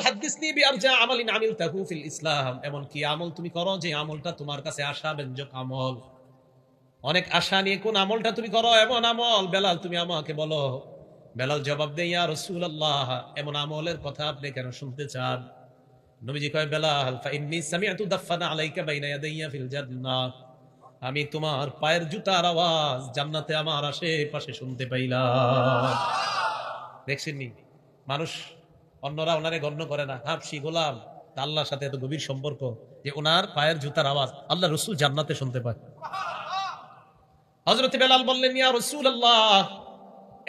হাদিসনি বিআরজা আমালিন আমিলতাহু feel ইসলাম, এমন কি আমল তুমি করো যে আমলটা তোমার কাছে আশাব্যঞ্জক আমল। অনেক আশা নিয়ে কোন আমলটা তুমি করো, এমন আমল বেলাল তুমি আমাকে বলো। বেলাল জবাব দেয়, ইয়া রাসূলুল্লাহ, এমন আমলের কথা আপনি কেন শুনতে চান? নবীজি কয়, বেলাল ফাইন্নী সামি'তু দাফানা আলাইকা বাইনা ইয়াদাইয়া ফিল জান্নাহ, আমি তোমার পায়ের জুতার আওয়াজ জান্নাতে আমার আশেপাশে শুনতে পাইলাম। দেখছেন নি, মানুষ অন্যরা ওনারে গণ্য করে না, হাবশি গোলাম, তা আল্লাহর সাথে এত গভীর সম্পর্ক যে ওনার পায়ের জুতার আওয়াজ আল্লাহ রাসূল জান্নাতে শুনতে পায়। হযরত বেলাল বললেন, ইয়া রাসূলুল্লাহ,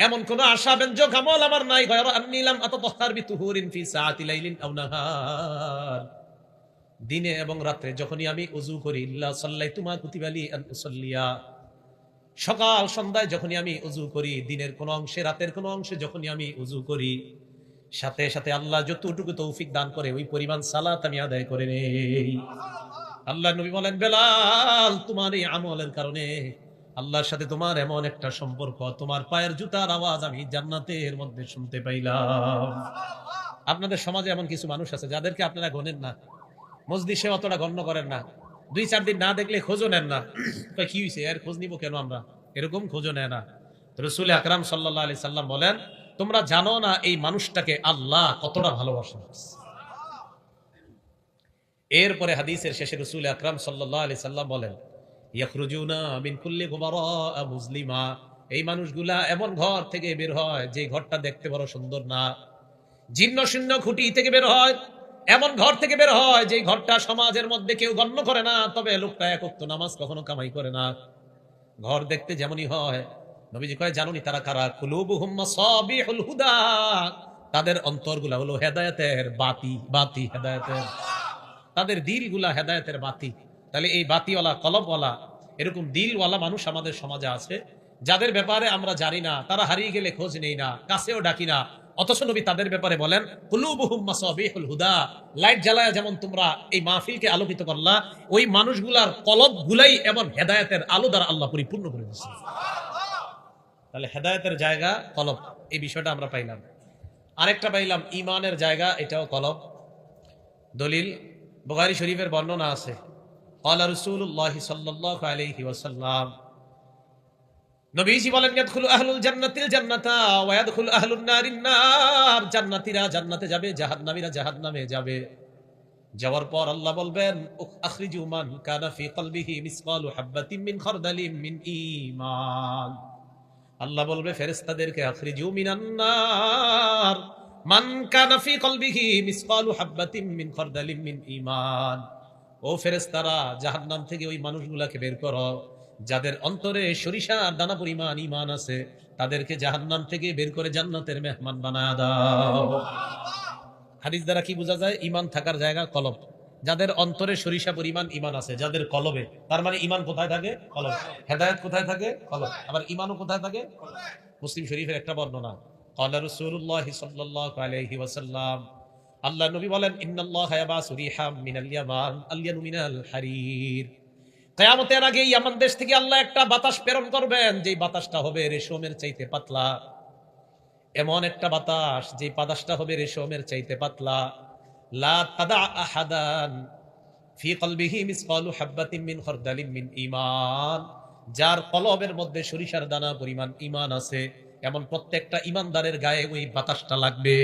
এমন কোন আশাব্যঞ্জক আমল আমার নাই, গায়রা আন্নী লাম আতাতাহহার বিতুহুরিন ফি সাআতি লাইলিন আও নাহার, দিনে এবং রাতে যখনই আমি ওযু করি, ইল্লা সাল্লাইতু মা কুতিবা লি আন উসাল্লিয়া, সকাল সন্ধ্যায় যখনই আমি ওযু করি, দিনের কোন অংশে রাতের কোন অংশে যখনই আমি ওযু করি, সাথে সাথে আল্লাহ যতটুকু তৌফিক দান করে ওই পরিমাণ সালাত আমি আদায় করে নেই। আল্লাহ নবী বলেন, বেলাল, তোমার এই আমলের কারণে আল্লাহর সাথে তোমার এমন একটা সম্পর্ক, তোমার পায়ের জুতার আওয়াজ আমি জান্নাতের মধ্যে শুনতে পাইলাম। আপনাদের সমাজে এমন কিছু মানুষ আছে যাদেরকে আপনারা গণেন না, মজলিসে অতটা গণ্য করেন না, 2-4 দিন না দেখলে খোঁজও নেন না। কি হয়েছে, এর খোঁজ নিব কেন আমরা, এরকম খোঁজও নেয় না। রাসূল আকরাম সাল্লাল্লাহু আলাইহি সাল্লাম বলেন, তোমরা জানো না এই মানুষটাকে আল্লাহ কতটা ভালোবাসেন। এরপরে হাদিসের শেষে রাসূল আকরাম সাল্লাল্লাহু আলাইহি সাল্লাম বলেন, ইয়াখরুজুনা মিন কুল্লি গুবারা মুসলিমা, এই মানুষগুলা এমন ঘর থেকে বের হয় যে ঘরটা দেখতে বড় সুন্দর না, জীর্ণ শীর্ণ খুঁটি থেকে বের হয়, এমন ঘর থেকে বের হয় যে ঘরটা সমাজের মধ্যে কেউ গণ্য করে না, তবে লোকটা এক ওয়াক্ত নামাজ কখনো কামাই করে না। ঘর দেখতে যেমনই হয়, নবীজি কয়, জানুনি তারা কারা? কুলুবুহুম মাসাবিহুল হুদা, তাদের অন্তরগুলা হলো হেদায়েতের বাতি, বাতি হেদায়েতের, তাদের দিলগুলা হেদায়েতের বাতি। তাহলে এই বাতিওয়ালা, কলবওয়ালা, এরকম দিলওয়ালা মানুষ আমাদের সমাজে আছে, যাদের ব্যাপারে আমরা জানি না, তারা হারিয়ে গেলে খোঁজ নেই না, কাছেও ডাকি না, অথচ নবী তাদের ব্যাপারে বলেন, কুলুবুহুম মাসাবিহুল হুদা, লাইট জ্বালায় যেমন তোমরা এই মাহফিলকে আলোকিত করলা, ওই মানুষগুলার কলবগুলাই এমন হেদায়েতের আলো দ্বারা আল্লাহ পরিপূর্ণ করে দিয়েছে। তাহলে হেদায়েতের জায়গা কলব, এই বিষয়টা আমরা পাইলাম। আরেকটা পাইলাম ঈমানের জায়গা, এটাও কলব। দলিল বুখারী শরীফের বর্ণনা আছে, ক্বালা রাসূলুল্লাহ সাল্লাল্লাহু আলাইহি ওয়াসাল্লাম, নবীজি বলেন, ইয়াদখুলু আহলুল জান্নাতিল জান্নাতা ওয়া ইয়াদখুলু আহলুন নারিন নার, জান্নাতীরা জান্নাতে যাবে, জাহান্নামীরা জাহান্নামে যাবে। যাওয়ার পর আল্লাহ বলবেন, আখরিজু মান কানা ফি কলবিহি মিসকালু হাববাতিন মিন খারদালিন মিন ঈমান, আল্লাহ বলবে ফেরেশতাদেরকে, আখরিজু মিনান নার মান কানা ফি কলবিহি মিসকালু হাববাতিন মিন খারদালিন মিন ঈমান, ও ফেরেশতারা জাহান্নাম থেকে ওই মানুষগুলাকে বের করো যাদের অন্তরে সরিষার দানা পরিমাণ ঈমান আছে, তাদেরকে জাহান্নাম থেকে বের করে জান্নাতের মেহমান বানায় দাও। হাদিস দ্বারা কি বোঝা যায়? ঈমান থাকার জায়গা কলব, যাদের অন্তরে সরিষা পরিমাণ ঈমান আছে, যাদের কলবে, তার মানে ঈমান কোথায় থাকে? কলবে। হেদায়েত কোথায় থাকে? কলব। আবার ঈমানও কোথায় থাকে? মুসলিম শরীফের একটা বর্ণনা, ক্বালা রাসূলুল্লাহ সাল্লাল্লাহু আলাইহি ওয়াসাল্লাম, আল্লাহ নবী বলেন, ইন্নাল্লাহা ইয়াবাসু রিহাম মিনাল ইয়ামান আলয়ানু মিনাল হারির, কিয়ামতের আগে ইয়ামান দেশ থেকে আল্লাহ একটা বাতাস প্রেরণ করবেন, যেই বাতাসটা হবে রেশমের চাইতে পাতলা, এমন একটা বাতাস যে বাতাসটা হবে রেশমের চাইতে পাতলা, লা তাদা আহাদান ফি কলবিহি মিসকালু হাববাতিন মিন খারদালিন মিন ঈমান, যার কলবের মধ্যে সরিষার দানা পরিমাণ ঈমান আছে, এমন প্রত্যেকটা ঈমানদারের গায়ে ওই বাতাসটা লাগবে।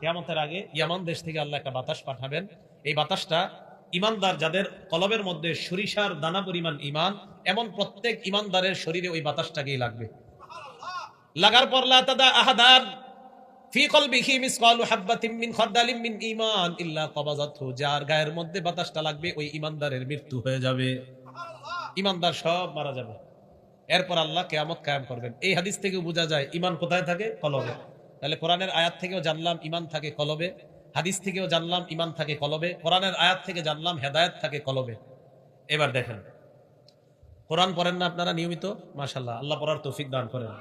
কিয়ামতের আগে ইয়ামান দেশ থেকে আল্লাহ একটা বাতাস পাঠাবেন, এই বাতাসটা ঈমানদার যাদের কলবের মধ্যে সরিষার দানা পরিমাণ ঈমান, এমন প্রত্যেক ঈমানদারের শরীরে ওই বাতাসটাকেই লাগবে। লাগার পর লা তাদা আহাদান ফি কলবিহি মিসকালু হাববাতিন মিন খারদালিন মিন ঈমান ইল্লা কবাযাতহু, যার গায়ের মধ্যে বাতাসটা লাগবে ওই ঈমানদারের মৃত্যু হয়ে যাবে, ঈমানদার সব মারা যাবে। এরপর আল্লাহ কিয়ামত কায়েম করবেন। এই হাদিস থেকে বোঝা যায় ঈমান কোথায় থাকে? কলবে। তাহলে কোরআনের আয়াত থেকেও জানলাম ঈমান থাকে কলবে, হাদিস থেকেও জানলাম ঈমান থাকে কলবে, কোরআনের আয়াত থেকে জানলাম হেদায়েত থাকে কলবে। এবার দেখেন, কোরআন পড়েন না আপনারা নিয়মিত? মাশাআল্লাহ, আল্লাহ পড়ার তৌফিক দান করেন।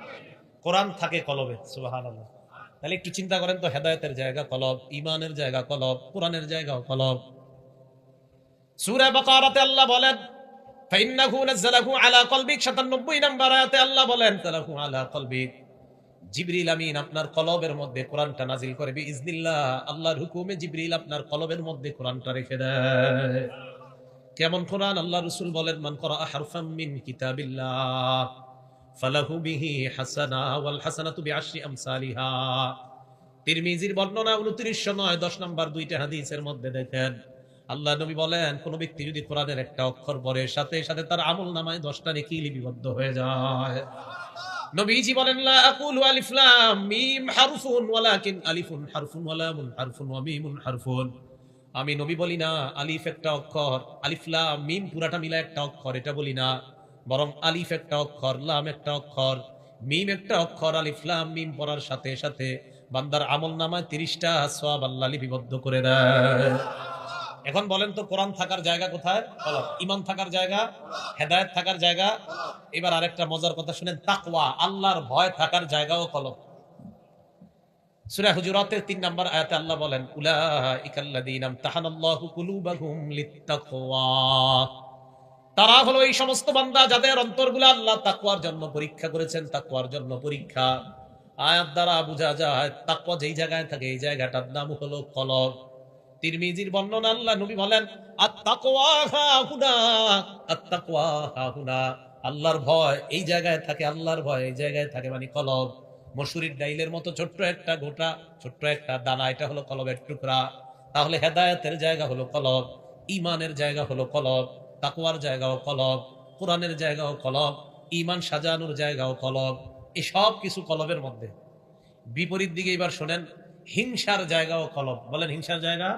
কোরআন থাকে কলবে, সুবহানাল্লাহ। তাহলে একটু চিন্তা করেন তো, হেদায়েতের জায়গা কলব, ঈমানের জায়গা কলব, কোরআনের জায়গাও কলব। সূরা বাকারাতে আল্লাহ বলেন, ফাইন্নাহু নাযালাহু আলা কলবিক, ৯৭ নম্বর আয়াতে আল্লাহ বলেন, তালাহু আলা কলবিক, জিবরিল আমিন আপনার কলবের মধ্যে কোরআনটা নাজিল করে বিইজনিল্লাহ, আল্লাহর হুকুমে জিবরিল আপনার কলবের মধ্যে কোরআনটা রেখে দেয়। কেমন কোরআন? আল্লাহ রাসূল বলেন, মান করা হারফাম মিন কিতাবিল্লাহ ফালাহু বিহি হাসানা ওয়াল হাসানাতু বিআশরি আমসালিহা। তিরমিজির বর্ণনা 2909 10 নম্বর দুইটা হাদিসের মধ্যে দেখেন আল্লাহ নবী বলেন, কোন ব্যক্তি যদি কোরআনের একটা অক্ষর পড়ে সাথে সাথে তার আমল নামায় 10টা নেকি লিপিবদ্ধ হয়ে যায়। নবীজি বলেন, লা আকুলু আলিফ লাম মিম হারফুন ওয়ালাকিন আলিফুন হারফুন ওয়া লামুন হারফুন ওয়া মিমুন হারফুন। আমি নবী বলি না আলিফ একটা অক্ষর, আলিফ লাম মিম পুরাটা মিলা একটা অক্ষর, এটা বলি না। বরং আলিফ একটা অক্ষর, লাম একটা অক্ষর, মিম একটা অক্ষর। আলিফ লাম মিম পড়ার সাথে সাথে বান্দার আমল নামায় 30টা সওয়াব আল্লাহ লিপিবদ্ধ করে দেয়। এখন বলেন তো, কোরআন থাকার জায়গা কোথায়? কলব। ঈমান থাকার জায়গা, হেদায়েত থাকার জায়গা। এবার আরেকটা মজার কথা শুনেন, তাকওয়া, আল্লাহর ভয় থাকার জায়গাও কলব। সূরা হুজুরাতের 3 নম্বর আয়াতে আল্লাহ বলেন, উলাইকাল্লাযীনা ইমতাহানাল্লাহু কুলুবাহুম লিত্তাকওয়া। তারা হলো এই সমস্ত বান্দা যাদের অন্তরগুলো আল্লাহ তাকওয়ার জন্য পরীক্ষা করেছেন। তাকওয়ার জন্য পরীক্ষা, আয়াত দ্বারা বোঝা যায় তাকওয়া যেই জায়গায় থাকে এই জায়গাটার নাম হলো কলব। তিরমিজির বর্ণনা আল্লাহ নবী বলেন, আত-তাকওয়া হাহুনা, আত-তাকওয়া হাহুনা। আল্লাহর ভয় এই জায়গায় থাকে, আল্লাহর ভয় এই জায়গায় থাকে, মানে কলব। মসুরির ডাইলের মতো ছোট্ট একটা গোটা, ছোট্ট একটা দানা, এটা হলো কলবের টুকরা। তাহলে হেদায়েতের জায়গা হলো কলব, ঈমানের জায়গা হলো কলব, তাকওয়ার জায়গাও কলব, কোরআনের জায়গাও কলব, ঈমান সাজানোর জায়গাও কলব। এই সব কিছু কলবের মধ্যে। বিপরীত দিকে এবার শোনেন, হিংসার জায়গাও কলব। বলেন, হিংসার জায়গা,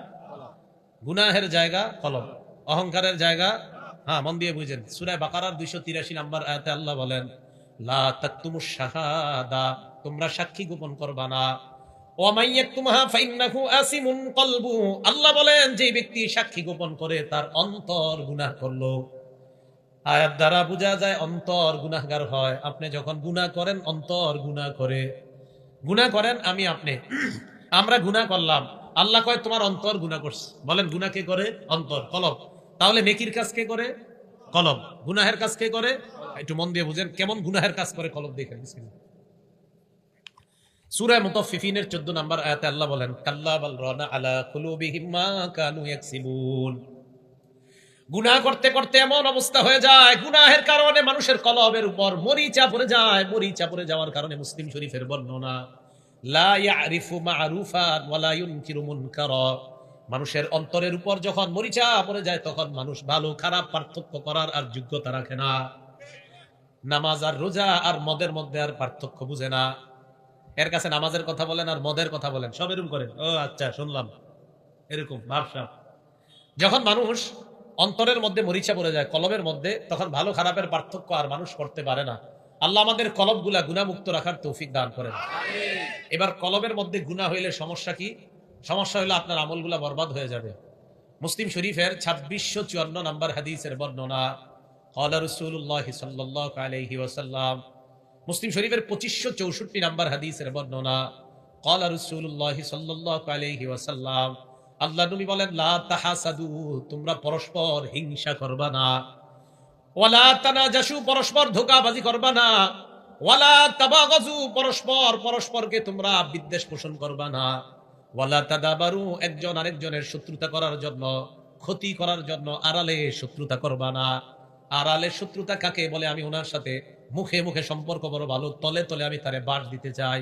গুনাহের জায়গা কলব, অহংকারের জায়গা। হ্যাঁ, মন দিয়ে বুঝেন। সূরা বাকারার 283 নম্বর আয়াতে আল্লাহ বলেন, লা তাকতুমুশ শাহাদা, তোমরা সাক্ষী গোপন করবা না। ওয়া মান ইয়াকতুমহা ফাইন্নাহু আসিমুন কলবু, আল্লাহ বলেন যে ব্যক্তি সাক্ষী গোপন করে তার অন্তর গুনাহ করলো। আয়াত দ্বারা বোঝা যায় অন্তর গুনাহগার হয়। আপনি যখন গুনাহ করেন, অন্তর গুনাহ করে। গুনাহ করেন আমি আপনি, আমরা গুনাহ করলাম, আল্লাহ কয় তোমার অন্তর গুনাহ করছে। বলেন, গুনাহ কে করে? অন্তর, কলব। তাহলে নেকির কাজ কে করে? কলব। গুনাহের কাজ কে করে? একটু মন দিয়ে বুঝেন কেমন গুনাহের কাজ করে কলব দেখেন। সূরা মুতাফফিফিনের 14 নম্বর আয়াতে আল্লাহ বলেন, কাল্লা বাল রানা আলা কুলুবিহিম মা কানু ইয়াকসিবুন। গুনাহ করতে করতে এমন অবস্থা হয়ে যায়, গুনাহের কারণে মানুষের কলবের উপর মরিচা পড়ে যায়। মরিচা পড়ে যাওয়ার কারণে মুসলিম শরীফের বর্ণনা, লা ইয়ারিফু মা'রুফান ওয়া লা ইউনকিরু মুনকারা। মানুষের অন্তরের উপর যখন মরিচা পড়ে যায় তখন মানুষ ভালো খারাপ পার্থক্য করার আর যোগ্যতা রাখে না। নামাজ আর রোজা আর মদের মধ্যে আর পার্থক্য বুঝে না। এর কাছে নামাজের কথা বলেন আর মদের কথা বলেন, সব এরকম করেন। ও আচ্ছা, শুনলাম, এরকম ভাবসাব। যখন মানুষ অন্তরের মধ্যে মরিচা পড়ে যায়, কলবের মধ্যে, তখন ভালো খারাপের পার্থক্য আর মানুষ করতে পারে না। আল্লাহ আমাদের কলবগুলা গুনাহমুক্ত রাখার তৌফিক দান করেন। এবার কলবের মধ্যে গুনাহ হইলে সমস্যা কি? সমস্যা হলো আপনার আমলগুলা বরবাদ হয়ে যাবে। মুসলিম শরীফের 2654 নম্বর হাদিসের বর্ণনা, ক্বালা রাসূলুল্লাহ সাল্লাল্লাহু আলাইহি ওয়াসাল্লাম। মুসলিম শরীফের 2564 নম্বর হাদিসের বর্ণনা, ক্বালা রাসূলুল্লাহ সাল্লাল্লাহু আলাইহি ওয়াসাল্লাম। আল্লাহ নবী বলেন, লা তাহাসাদু, তোমরা পরস্পর হিংসা করবা না। ওয়ালা তানাজাসু, পরস্পর ধোঁকাবাজি করবা না। ওয়ালা তাবাগাজু, পরস্পর পরস্পরকে তোমরা বিদ্বেষ পোষণ করবা না। ওয়ালা তাদাবারু, একজন আরেকজনের শত্রুতা করার জন্য, ক্ষতি করার জন্য আড়ালে শত্রুতা করবা না। আড়ালে শত্রুতা কাকে বলে? আমি ওনার সাথে মুখে মুখে সম্পর্ক বড় ভালো, তলে তলে আমি তারে বাস দিতে চাই।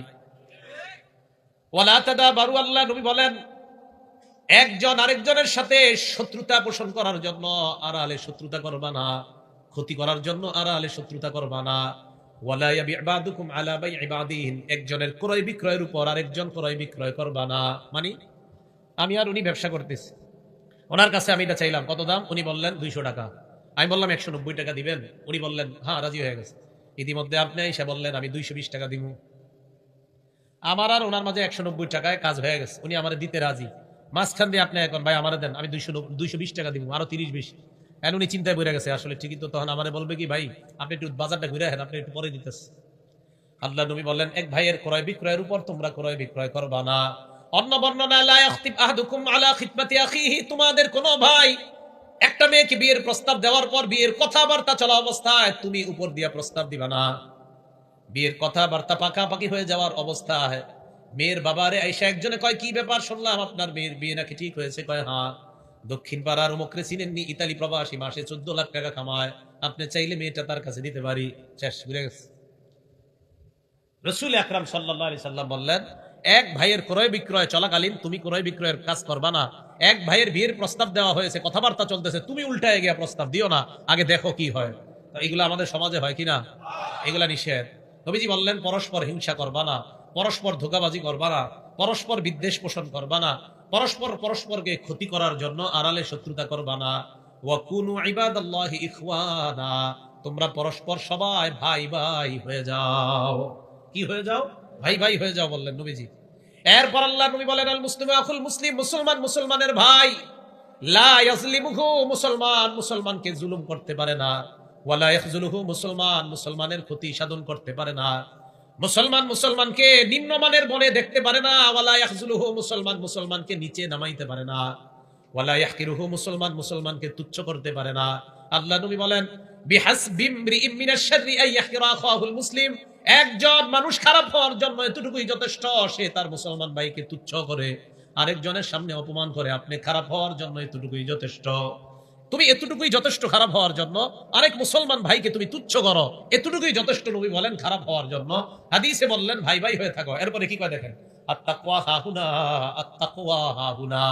ওয়ালা তাদাবারু, আল্লাহ নবী বলেন, একজন আরেকজনের সাথে শত্রুতা পোষণ করার জন্য আড়ালে শত্রুতা করবা না, ক্ষতি করার জন্য আড়ালে শত্রুতা করবা না। ওয়ালা ইয়াবি'ু বা'দুকুম আলা বাই'i বা'দিন, একজনের ক্রয় বিক্রয়ের উপর আরেকজন ক্রয় বিক্রয় করবা না। মানে আমি আর উনি ব্যবসা করতেছি, ওনার কাছে আমি এটা চাইলাম, কত দাম? উনি বললেন 200 টাকা। আমি বললাম 190 টাকা দিবেন। উনি বললেন হ্যাঁ, রাজি হয়ে গেছে। ইতিমধ্যে আপনি এসে বললেন আমি 220 টাকা দিব। আমার আর ওনার মাঝে 190 টাকায় কাজ হয়ে গেছে, উনি আমার দিতে রাজি। মাঝখান দিয়ে আপনি এখন ভাই আমার দেন, আমি 220 টাকা দিব, আরো 30 বেশি। এখন উনি চিন্তায় পড়ে গেছে, আসলে ঠিকই তো। তখন আমারে বলবে কি, ভাই আপনি একটু বাজারটা ঘুরে আসেন, আপনি একটু পরে দিতেছে। আল্লাহ নবী বললেন, এক ভাইয়ের ক্রয় বিক্রয়ের উপর তোমরা ক্রয় বিক্রয় করবা না। অন্য বর্ণনা, লা ইয়াখতিব আহাদুকুম আলা খিতমাতি আখিহি, তোমাদের কোন ভাই একটা মেয়েকে বিয়ের প্রস্তাব দেওয়ার পর বিয়ের কথাবার্তা চলা অবস্থায় তুমি উপর দিয়া প্রস্তাব দিবা না। বিয়ের কথাবার্তা পাকাপাকি হয়ে যাওয়ার অবস্থায় মেয়ের বাবারে আইসা একজনে কয়, কি ব্যাপার, শুনলাম আপনার মেয়ের বিয়ে নাকি ঠিক হয়েছে। কয় হ্যাঁ, দক্ষিণ পাড়ার অমুকরে চিনেননি, ইতালি প্রবাসী, মাসে 14 লাখ টাকা কামায়, আপনি চাইলে মেয়েটা তার কাছে দিতে পারি। শেষ ঘুরে গেছে। রসুল আকরাম সাল্লাল্লাহু আলাইহি সাল্লাম বললেন, এক ভাইয়ের ক্রয় বিক্রয় চলাকালীন তুমি ক্রয় বিক্রয়ের কাজ করবা না। এক ভাইয়ের বিয়ের প্রস্তাব দেওয়া হয়েছে, কথাবার্তা চলতেছে, তুমি উল্টায় গিয়ে প্রস্তাব দিও না, আগে দেখো কি হয়। এগুলো আমাদের সমাজে হয় কিনা? এগুলা নিষেধ। নবীজি বললেন, পরস্পর হিংসা করবা না, পরস্পর ধোঁকাবাজি করবা না, পরস্পর বিদ্বেষ পোষণ করবা না, পরস্পর পরস্পরকে ক্ষতি করার জন্য আড়ালে শত্রুতা করবা না। ওয়াকুনু ইবাদাল্লাহি ইখওয়ানা, তোমরা পরস্পর সবাই ভাই ভাই হয়ে যাও। কি হয়ে যাও? ভাই ভাই হয়ে যাও বললেন নবীজি। এরপর আল্লাহ নবী বলেন, আল মুসলিমু আখুল মুসলিম, মুসলমান মুসলমানের ভাই, লা ইয়াজলিমুহু, মুসলমান মুসলমানকে জুলুম করতে পারে না, ওয়ালা ইয়াখজুলুহু, মুসলমান মুসলমানের ক্ষতি সাধন করতে পারে না, মুসলমান মুসলমানকে নিম্নমানের বনে দেখতে পারে না, ওয়ালা ইয়াখজুলুহু, মুসলমান মুসলমানকে নিচে নামাইতে পারে না, ওয়ালা ইয়াহকিরুহু, মুসলমান মুসলমানকে তুচ্ছ করতে পারে না। আল্লাহ নবী বলেন, বিহাসবি ইমরিইম মিনাশ শাররি আন ইয়াহকিরা আখাহুল মুসলিম, একজন মানুষ খারাপ হওয়ার জন্য এতটুকুই যথেষ্ট, সে তার মুসলমান ভাইকে তুচ্ছ করে, আরেকজনের সামনে অপমান করে, আপনি খারাপ হওয়ার জন্য এতটুকুই যথেষ্ট। তুমি এতটুকুই যথেষ্ট খারাপ হওয়ার জন্য, আরেক মুসলমান ভাইকে তুমি তুচ্ছ করো, এতটুকুই যথেষ্ট। নবী বলেন খারাপ হওয়ার জন্য। হাদিসে বললেন ভাই ভাই হয়ে থাকো। এরপরে কি কয় দেখেন, আত্তাকওয়া হাহুনা, আত্তাকওয়া হাহুনা।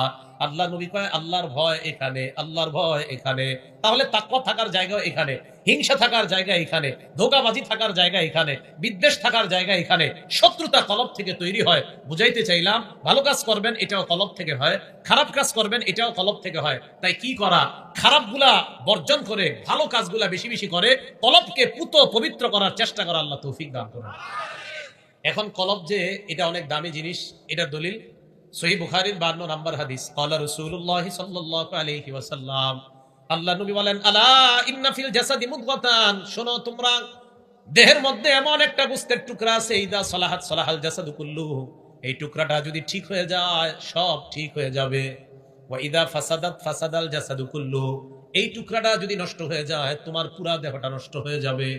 আল্লাহ নবী কয়, আল্লাহর ভয় এখানে, আল্লাহর ভয় এখানে। তাহলে তাকওয়া থাকার জায়গা এখানে, হিংসা থাকার জায়গা এখানে, ধোঁকাবাজি থাকার জায়গা এখানে, বিদ্বেষ থাকার জায়গা এখানে। শত্রুতা কলব থেকে তৈরি হয়। বুঝাইতে চাইলাম, ভালো কাজ করবেন এটাও কলব থেকে হয়, খারাপ কাজ করবেন এটাও কলব থেকে হয়। তাই কি করা, খারাপগুলা বর্জন করে ভালো কাজগুলা বেশি বেশি করে কলবকে পুত পবিত্র করার চেষ্টা করা। আল্লাহ তৌফিক দান করুন। এখন কলব যে এটা অনেক দামি জিনিস, এটা দলিল সহিহ বুখারীর 52 নম্বর হাদিস। ক্বালা রাসূলুল্লাহ সাল্লাল্লাহু আলাইহি ওয়াসাল্লাম, আল্লাহ নবী বলেন, আলা ইন্না ফিল জাসাদি মুদগাতান, শোনো তোমরা, দেহের মধ্যে এমন একটা গোশতের টুকরা আছে, ইদা সালাহাত সালাহাল জাসাদু কুল্লুহু, এই টুকরাটা যদি ঠিক হয়ে যায় সব ঠিক হয়ে যাবে। ওয়া ইদা ফাসাদাত ফাসাদাল জাসাদু কুল্লুহু, এই টুকরাটা যদি নষ্ট হয়ে যায় তোমার পুরা দেহটা নষ্ট হয়ে যাবে।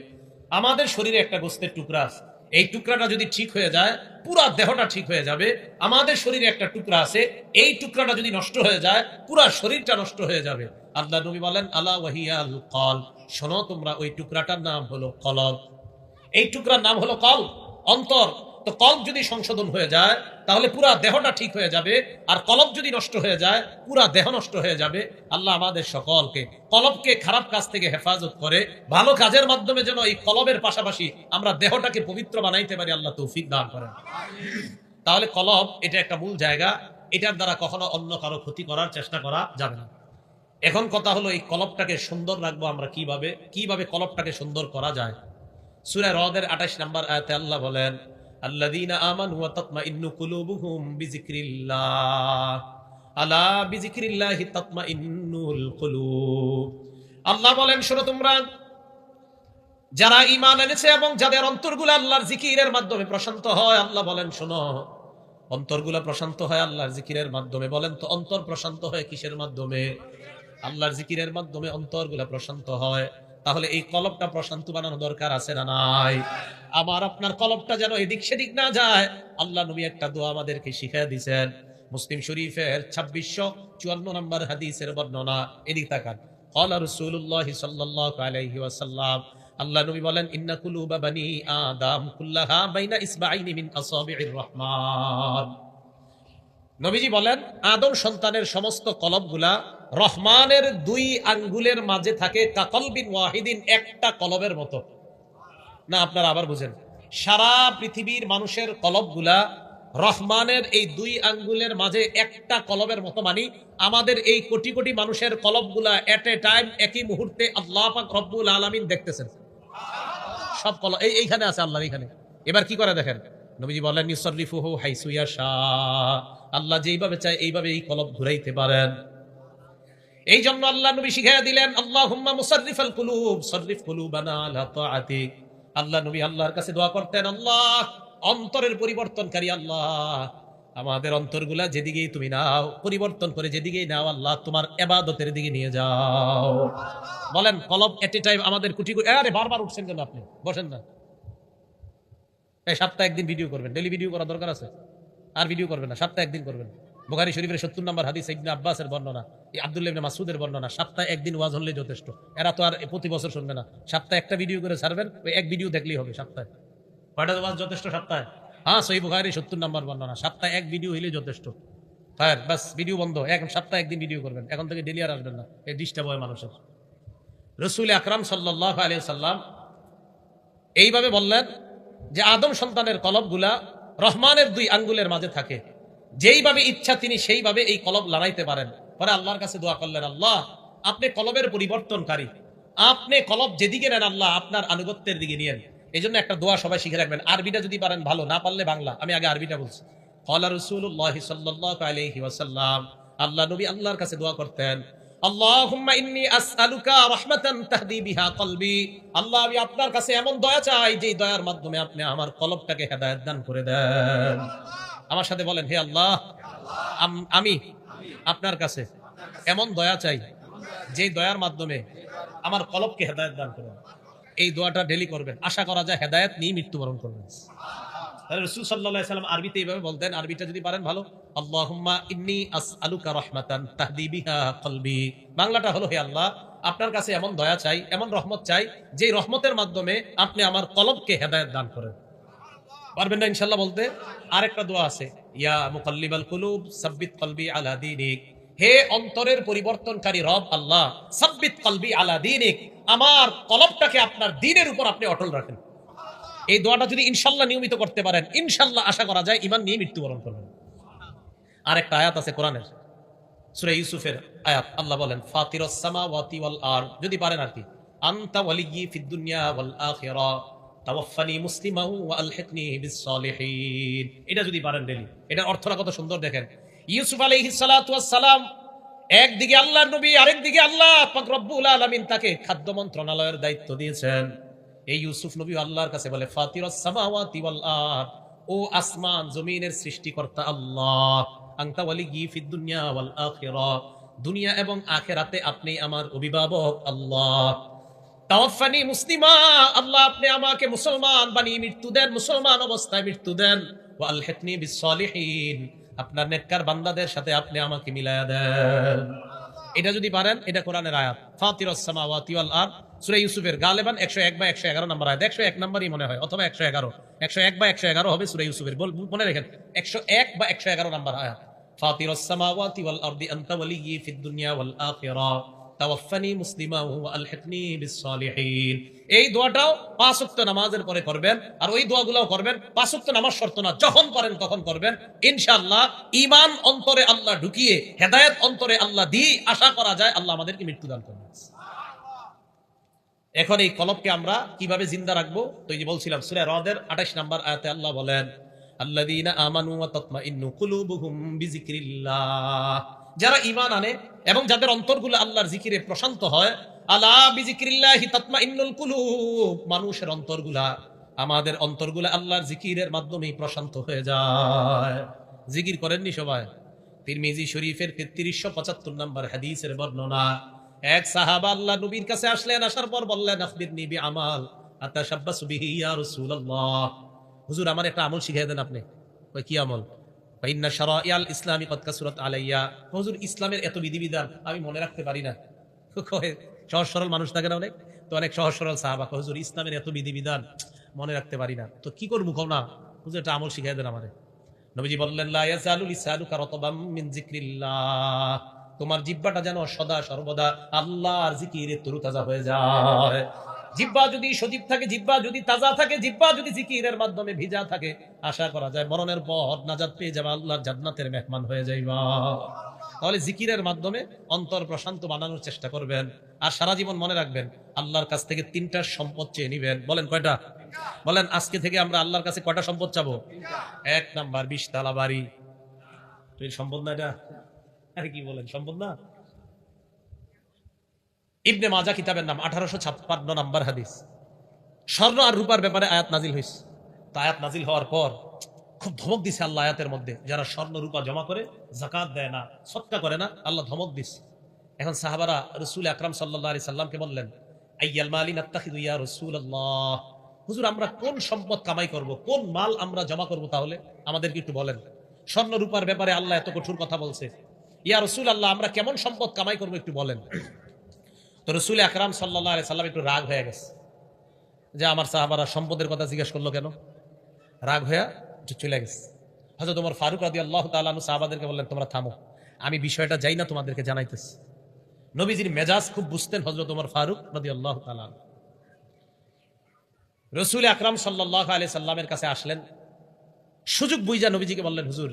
আমাদের শরীরে একটা গোশতের টুকরা আছে, এই টুকরাটা যদি ঠিক হয়ে যায় পুরা দেহটা ঠিক হয়ে যাবে। আমাদের শরীরে একটা টুকরা আছে, এই টুকরাটা যদি নষ্ট হয়ে যায় পুরা শরীরটা নষ্ট হয়ে যাবে। আল্লাহ নবী বলেন, আলা ওয়াহিয়াল কলব, শোনো তোমরা, ওই টুকরাটার নাম হলো কলব। এই টুকরার নাম হলো কলব, অন্তর। তো কলব যদি সংশোধন হয়ে যায় তাহলে পুরা দেহটা ঠিক হয়ে যাবে, আর কলব যদি নষ্ট হয়ে যায় পুরা দেহ নষ্ট হয়ে যাবে। আল্লাহ আমাদের সকলকে কলবকে খারাপ কাজ থেকে হেফাজত করে ভালো কাজের মাধ্যমে যেন এই কলবের পাশাপাশি আমরা দেহটাকে পবিত্র বানাইতে পারি, আল্লাহ তৌফিক দান করেন। তাহলে কলব এটা একটা মূল জায়গা, এটার দ্বারা কখনো অন্য কারো ক্ষতি করার চেষ্টা করা যাবে না। এখন কথা হলো, এই কলবটাকে সুন্দর রাখবো আমরা কিভাবে, কিভাবে কলবটাকে সুন্দর করা যায়। সূরা রদের 28 নম্বর আয়াতে আল্লাহ বলেন, আল্লাযীনা আমানু ওয়া তাতমাইন্নু কুলুবুহুম বিযিকরিল্লাহ, আলা বিযিকরিল্লাহি তাতমাইন্নুল কুলুব। আল্লাহ বলেন, শোনো তোমরা যারা ঈমান এনেছে এবং যাদের অন্তরগুলো আল্লাহর জিকিরের মাধ্যমে প্রশান্ত হয়, আল্লাহ বলেন শোনো, অন্তরগুলো প্রশান্ত হয় আল্লাহর জিকিরের মাধ্যমে। বলেন তো অন্তর প্রশান্ত হয় কিসের মাধ্যমে? আল্লাহর জিকিরের মাধ্যমে অন্তরগুলো প্রশান্ত হয়। তাহলে এই কলবটা প্রশান্ত বানানো দরকার আছে না নাই? আমার আপনার কলবটা যেন এদিক সেদিক না যায়, আল্লাহ নবী একটা দোয়া আমাদেরকে শিখিয়ে দিয়েছেন। মুসলিম শরীফের 2654 নম্বর হাদিসের বর্ণনা। এদিক তাকান। ক্বালা রাসূলুল্লাহ সাল্লাল্লাহু আলাইহি ওয়াসাল্লাম, আল্লাহ নবী বলেন, ইন্না কুলুবা বানি আদম কুল্লাহা বাইনা ইসবাইনি মিন আসাবির রহমান। নবীজি বলেন, আদম সন্তানের সমস্ত কলবগুলা রহমানের 2 আঙ্গুলের মাঝে থাকে, কাকলবিন ওয়াহিদিন, একটা কলবের মতো। না, আপনারা আবার বুঝেন, সারা পৃথিবীর মানুষের কলবগুলা রহমানের এই 2 আঙ্গুলের মাঝে একটা কলবের মতো। মানে আমাদের এই কোটি কোটি মানুষের কলবগুলা এট এ টাইম, একই মুহূর্তে আল্লাহ পাক রব্বুল আলামিন দেখতেছেন। সব কলব এইখানে আছে, আল্লাহর এইখানে। এবার কি করে দেখেন, নবীজি বলেন, ইউসাররিফুহু হাইসু ইয়াশা, আল্লাহ যেইভাবে চায় এইভাবে এই কলব ঘুরাইতে পারেন। এই জন্য আল্লাহ নবী শিখাইয়া দিলেন, আল্লাহুম্মা মুসাররিফাল কুলুব সাররিফ কুলুবানা আলা তাআতিক। আল্লাহ নবী আল্লাহর কাছে দোয়া করতেন, আল্লাহ অন্তরের পরিবর্তনকারী আল্লাহ, আমাদের অন্তরগুলা যেদিকেই তুমি নাও, পরিবর্তন করে যেদিকেই নাও আল্লাহ, তোমার ইবাদতের দিকে নিয়ে যাও। বলেন কলব এট এ টাইম আমাদের কোটি কোটি। আরে বারবার উঠছেন কেন আপনি? বসেন না। তাই সপ্তাহে একদিন ভিডিও করবেন। ডেলি ভিডিও করার দরকার আছে? আর ভিডিও করবেন না, সপ্তাহে একদিন করবেন। বুখারী শরীফের 70 নম্বর হাদিস ইবনে আব্বাসের বর্ণনা, আব্দুল্লাহ ইবনে মাসউদের বর্ণনা, সপ্তাহে একদিন ওয়াজ হলেই যথেষ্ট। এরা তো আর প্রতি বছর শুনবে না। সপ্তাহে একটা ভিডিও করে ছাড়বেন, ওই এক ভিডিও দেখলেই হবে সপ্তাহে। কয়টা ওয়াজ যথেষ্ট সপ্তাহে? হ্যাঁ, সহিহ বুখারী 70 নম্বর বর্ণনা, সপ্তাহে এক ভিডিও হইলেই যথেষ্ট। হ্যাঁ, বাস ভিডিও বন্ধ। এক সপ্তাহে একদিন ভিডিও করবেন, এখন থেকে ডেলি আর আসবেন না, এই ডিস্টার্ব হয় মানুষের। রাসূল আকরাম সাল্লাল্লাহু আলাইহি সাল্লাম এইভাবে বললেন যে আদম সন্তানের কলবগুলা রহমানের 2 আঙ্গুলের মাঝে থাকে, যেইভাবে ইচ্ছা তিনি সেইভাবে এই কলব লড়াইতে পারেন। পরে আল্লাহর কাছে দোয়া করলেন, আল্লাহ আপনি কলবের পরিবর্তনকারী, আপনি কলব যেদিকে নেন আল্লাহ আপনার আনুগত্যের দিকে নিয়েন। এই জন্য একটা দোয়া সবাই শিখে রাখবেন, আরবিটা যদি পারেন ভালো, না পারলে বাংলা। আমি আগে আরবিটা বলছি। ক্বালা রাসূলুল্লাহ সাল্লাল্লাহু আলাইহি ওয়াসাল্লাম, আল্লাহ নবী আল্লাহর কাছে দোয়া করতেন, আল্লাহুম্মা ইন্নী আসআলুকা রাহমাতান তাহদি বিহা কলবি। আল্লাহ আমি আপনার কাছে এমন দয়া চাই যে দয়ার মাধ্যমে আপনি আমার কলবটাকে হেদায়েত দান করে দেন। আমার সাথে বলেন, হে আল্লাহ আমি আপনার কাছে এমন দয়া চাই যে দয়ার মাধ্যমে আমার কলবকে হেদায়েত দান করেন। এই দোয়াটা ডেলি করবেন, আশা করা যায় হেদায়েত নিয়ে মৃত্যুবরণ করবেন। রাসূল সাল্লাল্লাহু আলাইহি সাল্লাম আরবিতে এইভাবে বলতেন, আরবিটা যদি পারেন ভালো, আল্লাহুম্মা ইন্নী আসআলুকা রাহমাতান তাহদি বিহা কলবি। বাংলাটা হলো, হে আল্লাহ আপনার কাছে এমন দয়া চাই, এমন রহমত চাই যে রহমতের মাধ্যমে আপনি আমার কলবকে হেদায়েত দান করেন। পারবেন না ইনশাআল্লাহ বলতে? আরেকটা দোয়া আছে, ইয়া মুকাল্লিবাল কুলুব সাব্বিত কলবি আলা দীনিক। হে অন্তরের পরিবর্তনকারী রব আল্লাহ, সাব্বিত কলবি আলা দীনিক, আমার কলবটাকে আপনার দ্বীনের উপর আপনি অটল রাখেন। এই দোয়াটা যদি ইনশাআল্লাহ নিয়মিত করতে পারেন, ইনশাআল্লাহ আশা করা যায় ঈমান নিয়ে মৃত্যুবরণ করবেন। আরেকটা আয়াত আছে কোরআনের, সূরা ইউসুফের আয়াত। আল্লাহ বলেন, ফাতিরাস সামাওয়াতি ওয়াল আরদ, যদি পারেন আর কি, আনতা ওয়ালিয়্যি ফিদ দুনিয়া ওয়াল আখিরা তাওয়াফানি মুসলিমান ওয়া আলহিকনি বিস সালিহিন। এটা যদি পারেন ডেলি, এটার অর্থটা কত সুন্দর দেখেন। ইউসুফ আলাইহিস সালাতু ওয়াস সালাম, একদিকে আল্লাহর নবী, আরেকদিকে আল্লাহ পাক রব্বুল আলামিন তাকে খাদ্য মন্ত্রণালয়ের দায়িত্ব দিয়েছেন। এই ইউসুফ নবী আল্লাহর কাছে বলে, ফাতিরাস সামাওয়াতি ওয়াল আরদ, ও আসমান জমিনের সৃষ্টিকর্তা আল্লাহ, আনতা ওয়ালিয়্যি ফিদ দুনিয়া ওয়াল আখিরা, দুনিয়া এবং আখিরাতে আপনি আমার অভিভাবক আল্লাহ। তাওয়াফানি মুসলিমা, আল্লাহ আপনি আমাকে মুসলমান বানিয়ে মৃত্যু দেন, মুসলমান অবস্থায় মৃত্যু দেন। ওয়া আলহিকনি বিস সালিহিন, আপনার নেককার বান্দাদের সাথে আপনি আমাকে মিলায়া দেন। এটা যদি পারেন, এটা কোরআনের আয়াত, ফাতিরাস সামাওয়াতি ওয়াল আরদ, সূরা ইউসুফের গালিবান 101 বা 111 নম্বর আয়াত। 101 নম্বরই মনে হয়, অথবা 111, 101 বা 111 হবে সূরা ইউসুফের। মনে রাখেন, 101 বা 111 নম্বর আয়াত। ফাতিরাস সামাওয়াতি ওয়াল আরদি আনতা ওয়ালিয়্যি ফিদ দুনিয়া ওয়াল আখিরা তাওয়াফানি মুসলিমান ওয়া আলহিকনি বিস সালিহিন। এই দোয়াটাও 5 ওয়াক্ত নামাজের পরে করবেন, আর ওই দোয়াগুলোও করবেন। 5 ওয়াক্ত নামাজ শর্ত না, যখন পারেন তখন করবেন। ইনশাআল্লাহ ঈমান অন্তরে আল্লাহ ঢুকিয়ে, হেদায়েত অন্তরে আল্লাহ দিয়ে আশা করা যায় আল্লাহ আমাদেরকে মৃত্যু দান করবেন। এখন এই কলবকে আমরা কিভাবে জিন্দা রাখবো? তো এই যে বলছিলাম, সূরা রদের 28 নম্বর আয়াতে আল্লাহ বলেন, আল্লাযীনা আমানু ওয়া তাতমাইন্নু কুলুবুহুম বিযিকরিল্লাহ, যারা ঈমান আনে এবং যাদের অন্তরগুলো আল্লাহর জিকিরে প্রশান্ত হয়। আলা বিযিকরিল্লাহি তাতমাইন্নুল কুলুব, মানুষের অন্তরগুলা, আমাদের অন্তরগুলা আল্লাহর জিকিরের মাধ্যমে প্রশান্ত হয়ে যায়। জিকির করেননি সবাই? তিরমিজি শরীফের 3375 নম্বর হাদিসের বর্ণনা, এক সাহাবা আল্লাহ নবীর কাছে আসলেন, আসার পর বললেন, আখবিরনি বিআমাল আতাশাব্বাসু বিহি ইয়া রাসূলুল্লাহ, হুজুর আমার একটা আমল শিখিয়ে দেন আপনি। কই কি আমল? ফাইন্না শারাইআল ইসলামি কদ কাসুরাত আলাইয়া, হুজুর ইসলামের এত বিধিবিধান আমি মনে রাখতে পারি না। সহজ সরল মানুষ থাকে না অনেক, তো অনেক সহজ সরল সাহাবা, হুজুর ইসলামের এত বিধিবিধান মনে রাখতে পারি না, তো কি করবো কও না, হুজুর একটা আমল শিখিয়ে দেন আমারে। নবীজি বললেন, লা ইয়াজালু লিসানুকা রাতবাম মিন যিকরিল্লাহ, তোমার জিহ্বাটা যেন সদা সর্বদা আল্লাহর জিকিরে তরুতাজা হয়ে যায়। জিহ্বা যদি সজীব থাকে, জিহ্বা যদি তাজা থাকে, জিহ্বা যদি জিকিরের মাধ্যমে ভিজা থাকে, আশা করা যায় মরণের পর নাজাত পেয়ে যাবে, আল্লাহর জান্নাতের মেহমান হয়ে যাইবা। তাহলে জিকিরের মাধ্যমে অন্তর প্রশান্ত বানানোর চেষ্টা করবেন। আর সারা জীবন মনে রাখবেন, আল্লাহর কাছ থেকে 3টা সম্পদ চেয়ে নিবেন। বলেন কয়টা? বলেন আজকে থেকে আমরা আল্লাহর কাছে কয়টা সম্পদ চাবো? 1 নাম্বার 20 তালা বাড়ি। তো এই সম্পদ না এটা? আরে কি বলেন, সম্পদ না? ইবনে মাজাহ কিতাবের নাম, 1856 নাম্বার হাদিস। স্বর্ণ আর রূপার ব্যাপারে আয়াত নাজিল হয়েছে। তো আয়াত নাজিল হওয়ার পর খুব ধমক দিছে আল্লাহ আয়াতের মধ্যে, যারা স্বর্ণ রূপা জমা করে, যাকাত দেয় না, সদকা করে না, আল্লাহ ধমক দিছে। এখন সাহাবারা রাসূল আকরাম সাল্লাল্লাহু আলাইহি সাল্লামকে বললেন, আইয়াল মালি নাত্তাখিযু ইয়া রাসূলুল্লাহ, হুজুর আমরা কোন সম্পদ কামাই করব, কোন মাল আমরা জমা করব, তাহলে আমাদেরকে একটু বলেন। স্বর্ণ রূপার ব্যাপারে আল্লাহ এত কঠোর কথা বলছে, ইয়া রাসূল আল্লাহ আমরা কেমন সম্পদ কামাই করব একটু বলেন। তো রাসূল আকরাম সাল্লাল্লাহু আলাইহি সাল্লাম একটু রাগ হয়ে গেছে যে আমার সাহাবারা সম্পদের কথা জিজ্ঞেস করলো কেন, রাগ হয়ে চলে গেছে। হযরত ওমর ফারুক রাদিয়াল্লাহু তাআলা আনহু সাহাবাদেরকে বললেন তোমরা থামো, আমি বিষয়টা যাই না তোমাদেরকে জানাইতেছি। নবীজির মেজাজ খুব বুঝতেন হযরত ওমর ফারুক রাদিয়াল্লাহু তাআলা। রাসূল আকরাম সাল্লাল্লাহু আলাইহি সাল্লামের কাছে আসলেন, সুযোগ বুঝা নবীজিকে বললেন হুজুর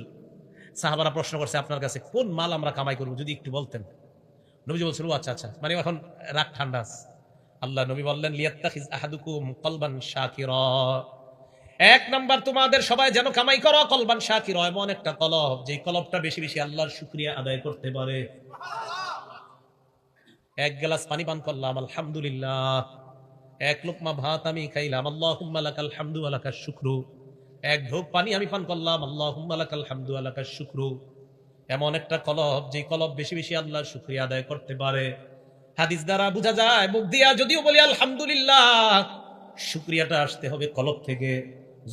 সাহাবারা প্রশ্ন করছে আপনার কাছে কোন মাল আমরা কামাই করব, যদি একটু বলতেন। নবীজি বলছিল আচ্ছা আচ্ছা, মানে এখন রাগ ঠান্ডা আছে। আল্লাহ নবী বললেন লিয়াত্তাখিজ আহাদুকুম কলবান শাকিরা, এক নাম্বার তোমাদের সবাই যেন কামাই করো কলবান শাকিরা, এমন একটা কলব যেই কলবটা বেশি বেশি আল্লাহর শুকরিয়া আদায় করতে পারে। এক গ্লাস পানি পান করলাম আলহামদুলিল্লাহ, এক লোকমা ভাত আমি খাইলাম আল্লাহুম্মা লাকাল হামদু ওয়া লাকাশ শুকরু, এক ঢোক পানি আমি পান করলাম আল্লাহুম্মা লাকাল হামদু ওয়া লাকাশ শুকরু। এমন একটা কলব যে কলব বেশি বেশি আল্লাহর শুকরিয়া আদায় করতে পারে। হাদিস দ্বারা বোঝা যায় মুখ দিয়া যদিও বলি আলহামদুলিল্লাহ, শুকরিয়াটা আসতে হবে কলব থেকে।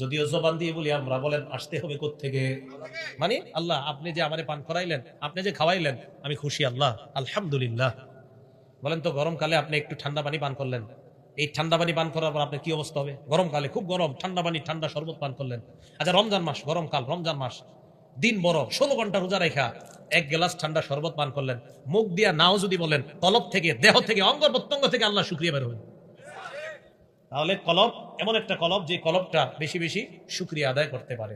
যদিও জবান দিয়ে বলি আমরা, বলেন আসতে হবে কোত্থেকে? মানে আল্লাহ আপনি যে আমারে পান করাইলেন, আপনি যে খাওয়াইলেন, আমি খুশি আল্লাহ আলহামদুলিল্লাহ। বলেন তো গরমকালে আপনি একটু ঠান্ডা পানি পান করলেন, এই ঠান্ডা পানি পান করার পর আপনার কি অবস্থা হবে? গরমকালে খুব গরম, ঠান্ডা পানি ঠান্ডা শরবত পান করলেন। আচ্ছা রমজান মাস, গরমকাল, রমজান মাস, দিন বড়, 16 ঘন্টা রোজা রেখা এক গ্লাস ঠান্ডা শরবত পান করলেন, মুখ দিয়া নাও যদি বলেন, কলব থেকে, দেহ থেকে, অঙ্গ প্রত্যঙ্গ থেকে আল্লাহ শুকরিয়া বের হবে। তাহলে কলব এমন একটা কলব যে কলবটা বেশি বেশি শুকরিয়া আদায় করতে পারে।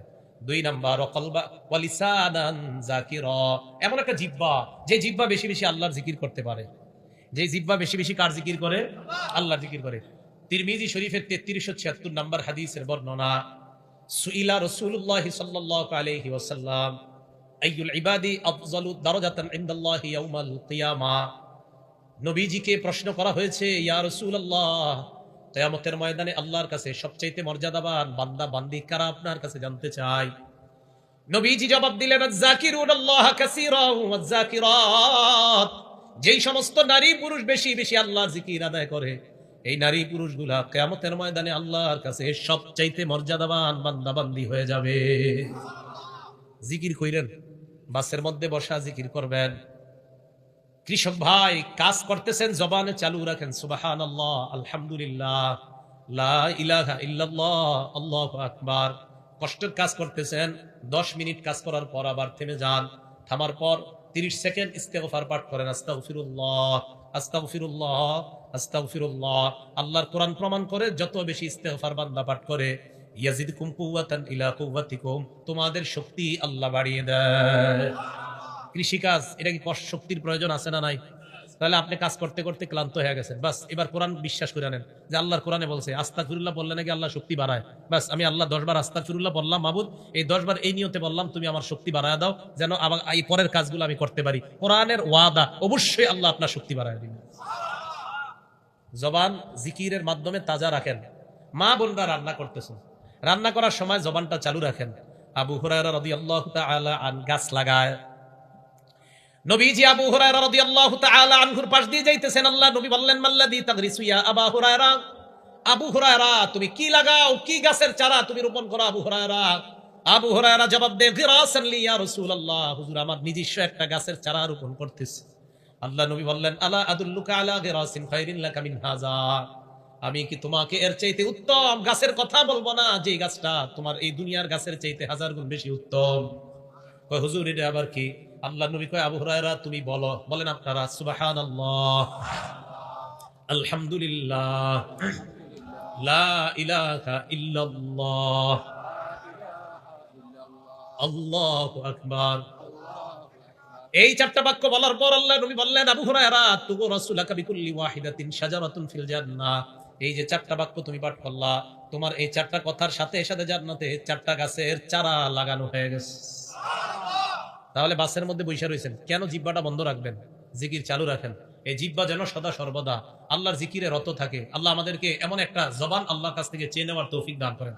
দুই নাম্বার কলবা ওয়া লিসানান যাকিরা, এমন একটা জিহ্বা যে জিহ্বা বেশি বেশি আল্লাহর জিকির করতে পারে। যে জিহ্বা বেশি বেশি কার জিকির করে? আল্লাহর জিকির করে। তিরমিজি শরীফের 3376 নম্বর হাদিসের বর্ণনা, সুইলা রাসূলুল্লাহ সাল্লাল্লাহু আলাইহি ওয়াসাল্লাম আইয়ুল ইবাদি আফজালু দারাজাতান ইনদাল্লাহি ইয়াউমাল কিয়ামা, নবীজিকে প্রশ্ন করা হয়েছে ইয়া রাসূলুল্লাহ কিয়ামতের ময়দানে আল্লাহর কাছে সবচেয়ে মর্যাদাবান বান্দা বান্দি কারা আপনার কাছে জানতে চাই। নবীজি জবাব দিলেন আয-যাকিরুনাল্লাহ কাসীরা ওয়াজ যাকিরাত, যেই সমস্ত নারী পুরুষ বেশি বেশি আল্লাহর জিকির আদায় করে, এই নারী পুরুষগুলা কিয়ামতের ময়দানে আল্লাহর কাছে সবচাইতে মর্যাদাবান বান্দা বান্দি হয়ে যাবে। জিকির কইরেন, বাসের মধ্যে বসা জিকির করবেন। কৃষক ভাই কাজ করতেছেন, জবানে চালু রাখেন সুবহানাল্লাহ আলহামদুলিল্লাহ লা ইলাহা ইল্লাল্লাহ আল্লাহু আকবার। কষ্টের কাজ করতেছেন, 10 মিনিট কাজ করার পর আবার থেমে যান, থামার পর 30 সেকেন্ড ইস্তেগফার পাঠ করেন, আস্তাগফিরুল্লাহ আস্তাগফিরুল্লাহ আস্তাগফিরুল্লাহ। আল্লাহর কোরআন প্রমাণ করে যত বেশি ইস্তেগফার বান্দা পাঠ করে ইয়াজিদকুম কুওয়াতান ইলা কুওয়াতিকুম, তোমাদের শক্তি আল্লাহ বাড়িয়ে দেয়। কৃষিকাজ, এটা কি কষ্ট শক্তির প্রয়োজন আছে না নাই? তাহলে আপনি কাজ করতে করতে ক্লান্ত হয়ে গেছেন, বাস এবার কোরআন বিশ্বাস করে নেন যে আল্লাহর কোরআনে বলছে আস্তাগফিরুল্লাহ বললে নাকি আল্লাহ শক্তি বাড়ায়। বাস আমি আল্লাহ 10 বার আস্তাগফিরুল্লাহ বললাম, মাবুদ এই 10 বার এই নিয়তে বললাম তুমি আমার শক্তি বাড়ায় দাও, যেন আবার এই পরের কাজগুলো আমি করতে পারি। কোরআনের ওয়াদা, অবশ্যই আল্লাহ আপনার শক্তি বাড়ায় দিবেন। জবান জিকিরের মাধ্যমে তাজা রাখেন। মা বোনরা রান্না করতেছেন, রান্না করার সময় জবানটা চালু রাখেন। আবু হুরায়রা রাদিয়াল্লাহু তাআলা আন গাছ লাগায়, নবীজি আবু হুরায়রা রাদিয়াল্লাহু তাআলা আনহুর পাশ দিয়ে যাইতেছেন, আল্লাহ নবী বললেন মাল্লাযী তাগরিসু ইয়া আবু হুরায়রা, আবু হুরায়রা তুমি কি লাগাও, কি গাছের চারা তুমি রোপণ করো আবু হুরায়রা? আবু হুরায়রা জবাব দেন গিরাসান লি ইয়া রাসূলুল্লাহ, হুজুর আমার নিজস্ব একটা গাছের চারা রোপণ করতেছি। আল্লাহ নবী বললেন আলা আদুল্লুকা আলা গিরাসিন খায়রিন লাকা মিন হাযা, আমি কি তোমাকে এর চাইতে উত্তম গাছের কথা বলবো না, যে গাছটা তোমার এই দুনিয়ার গাছের চাইতে 1000 গুণ বেশি উত্তম? কয় হুজুর এটা আবার কি? আল্লাহ নবী কয় আবু হুরায়রা তুমি বলো, বলেন আপনারা সুবহানাল্লাহ আলহামদুলিল্লাহ লা ইলাহা ইল্লাল্লাহ আল্লাহু আকবার। এই চারটা বাক্য বলার পর আল্লাহ নবী বললেন আবু হুরায়রা তুগু রাসূলাকা বিকুল্লি ওয়াহিদাতিন শাজারাতুন ফিল জান্নাহ, এই যে চারটা বাক্য তুমি পাঠ করলা, তোমার এই চারটা কথার সাথে সাথে জান্নাতে চারটা গাছের চারা লাগানো হয়ে গেছে। তাহলে বাসের মধ্যে বৈশা রয়েছেন কেন? জিহ্বাটা বন্ধ রাখবেন, জিকির চালু রাখেন। এই জিহ্বা যেন সদা সর্বদা আল্লাহর জিকিরে রত থাকে। আল্লাহ আমাদেরকে এমন একটা জবান আল্লাহর কাছ থেকে চেয়ে নেওয়ার তৌফিক দান করেন।